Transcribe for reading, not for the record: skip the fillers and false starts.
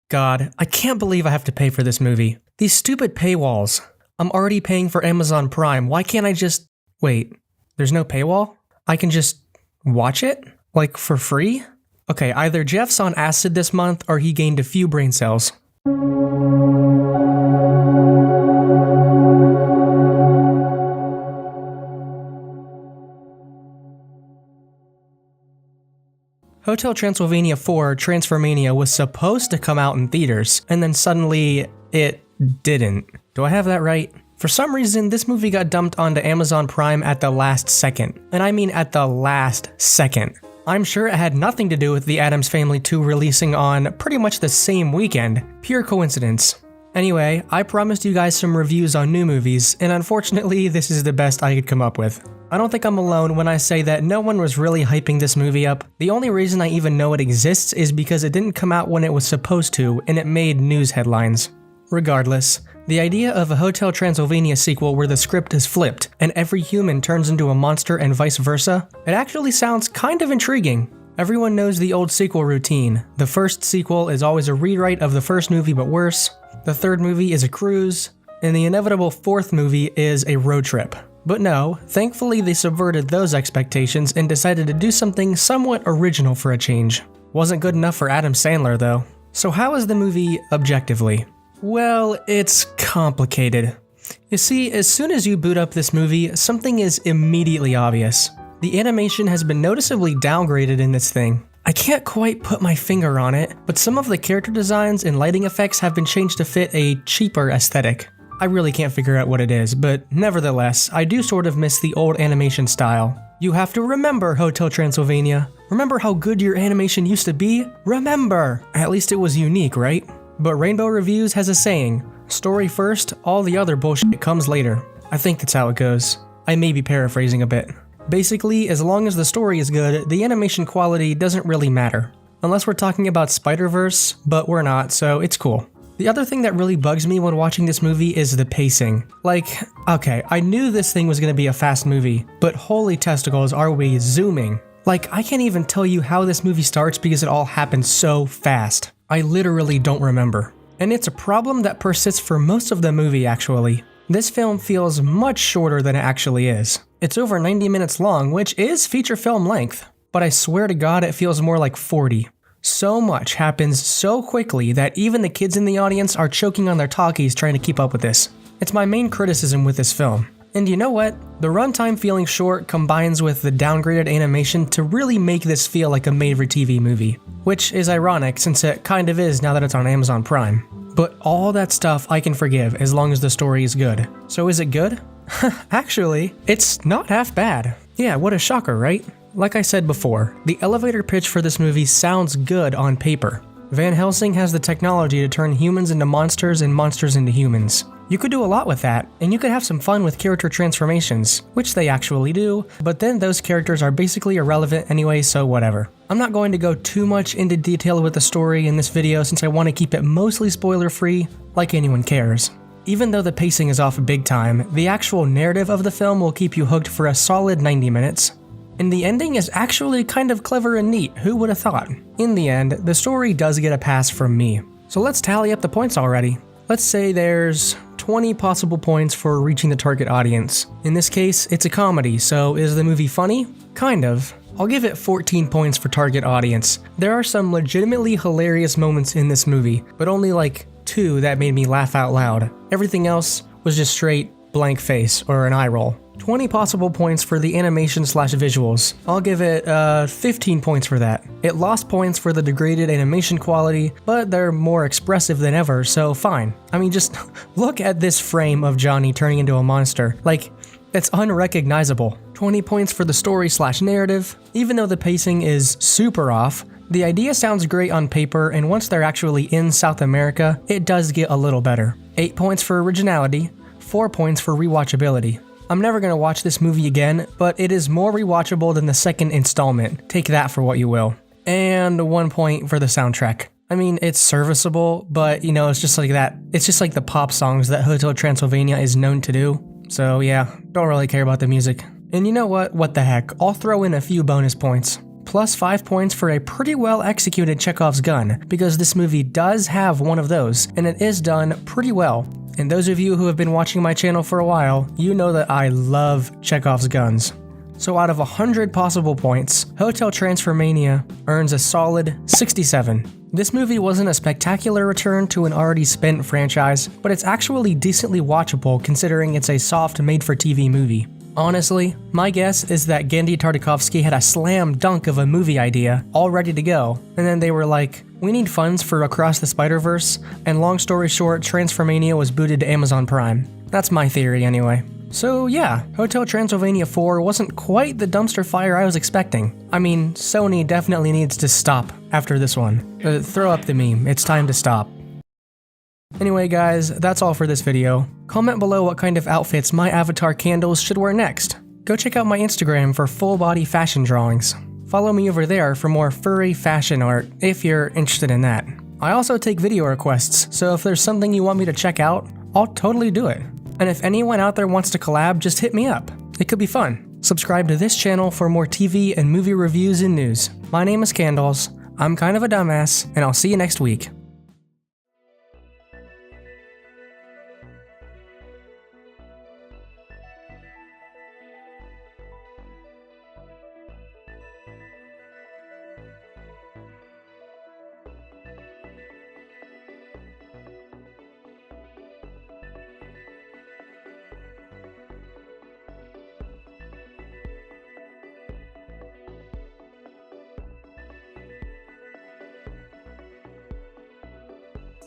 God, I can't believe I have to pay for this movie. These stupid paywalls. I'm already paying for Amazon Prime. Why can't I just... Wait, there's no paywall? I can just watch it? Like, for free? Okay, either Jeff's on acid this month or he gained a few brain cells. Hotel Transylvania 4 Transformania was supposed to come out in theaters, and then suddenly it didn't. Do I have that right? For some reason, this movie got dumped onto Amazon Prime at the last second. And I mean at the last second. I'm sure it had nothing to do with The Addams Family 2 releasing on pretty much the same weekend. Pure coincidence. Anyway, I promised you guys some reviews on new movies, and unfortunately, this is the best I could come up with. I don't think I'm alone when I say that no one was really hyping this movie up. The only reason I even know it exists is because it didn't come out when it was supposed to, and it made news headlines. Regardless, the idea of a Hotel Transylvania sequel where the script is flipped, and every human turns into a monster and vice versa, it actually sounds kind of intriguing. Everyone knows the old sequel routine. The first sequel is always a rewrite of the first movie but worse, the third movie is a cruise, and the inevitable fourth movie is a road trip. But no, thankfully they subverted those expectations and decided to do something somewhat original for a change. Wasn't good enough for Adam Sandler though. So how is the movie objectively? Well, it's complicated. You see, as soon as you boot up this movie, something is immediately obvious. The animation has been noticeably downgraded in this thing. I can't quite put my finger on it, but some of the character designs and lighting effects have been changed to fit a cheaper aesthetic. I really can't figure out what it is, but nevertheless, I do sort of miss the old animation style. You have to remember, Hotel Transylvania. Remember how good your animation used to be? Remember! At least it was unique, right? But Rainbow Reviews has a saying, story first, all the other bullshit comes later. I think that's how it goes. I may be paraphrasing a bit. Basically, as long as the story is good, the animation quality doesn't really matter. Unless we're talking about Spider-Verse, but we're not, so it's cool. The other thing that really bugs me when watching this movie is the pacing. Like, okay, I knew this thing was gonna be a fast movie, but holy testicles, are we zooming. Like, I can't even tell you how this movie starts because it all happens so fast. I literally don't remember. And it's a problem that persists for most of the movie, actually. This film feels much shorter than it actually is. It's over 90 minutes long, which is feature film length, but I swear to God it feels more like 40. So much happens so quickly that even the kids in the audience are choking on their talkies trying to keep up with this. It's my main criticism with this film. And you know what? The runtime feeling short combines with the downgraded animation to really make this feel like a made-for-TV movie, which is ironic since it kind of is now that it's on Amazon Prime. But all that stuff I can forgive as long as the story is good. So is it good? Actually, it's not half bad. Yeah, what a shocker, right? Like I said before, the elevator pitch for this movie sounds good on paper. Van Helsing has the technology to turn humans into monsters and monsters into humans. You could do a lot with that, and you could have some fun with character transformations, which they actually do, but then those characters are basically irrelevant anyway, so whatever. I'm not going to go too much into detail with the story in this video since I want to keep it mostly spoiler-free, like anyone cares. Even though the pacing is off big time, the actual narrative of the film will keep you hooked for a solid 90 minutes. And the ending is actually kind of clever and neat, who would have thought? In the end, the story does get a pass from me. So let's tally up the points already. Let's say there's 20 possible points for reaching the target audience. In this case, it's a comedy, so is the movie funny? Kind of. I'll give it 14 points for target audience. There are some legitimately hilarious moments in this movie, but only like 2 that made me laugh out loud. Everything else was just straight blank face or an eye roll. 20 possible points for the animation/visuals. I'll give it 15 points for that. It lost points for the degraded animation quality, but they're more expressive than ever, so fine. I mean, just look at this frame of Johnny turning into a monster. Like, it's unrecognizable. 20 points for the story/narrative. Even though the pacing is super off, the idea sounds great on paper, and once they're actually in South America, it does get a little better. 8 points for originality, 4 points for rewatchability. I'm never going to watch this movie again, but it is more rewatchable than the second installment. Take that for what you will. And 1 point for the soundtrack. I mean, it's serviceable, but you know, it's just like that. It's just like the pop songs that Hotel Transylvania is known to do. So yeah, don't really care about the music. And you know what? What the heck? I'll throw in a few bonus points. plus 5 points for a pretty well executed Chekhov's gun, because this movie does have one of those, and it is done pretty well. And those of you who have been watching my channel for a while, you know that I love Chekhov's guns. So out of 100 possible points, Hotel Transformania earns a solid 67. This movie wasn't a spectacular return to an already spent franchise, but it's actually decently watchable considering it's a soft made-for-TV movie. Honestly, my guess is that Genndy Tartakovsky had a slam dunk of a movie idea all ready to go, and then they were like, we need funds for Across the Spider-Verse, and long story short, Transformania was booted to Amazon Prime. That's my theory anyway. So yeah, Hotel Transylvania 4 wasn't quite the dumpster fire I was expecting. I mean, Sony definitely needs to stop after this one. Throw up the meme, it's time to stop. Anyway guys, that's all for this video. Comment below what kind of outfits my avatar candles should wear next. Go check out my Instagram for full body fashion drawings. Follow me over there for more furry fashion art, if you're interested in that. I also take video requests, so if there's something you want me to check out, I'll totally do it. And if anyone out there wants to collab, just hit me up. It could be fun. Subscribe to this channel for more TV and movie reviews and news. My name is Candles, I'm kind of a dumbass, and I'll see you next week.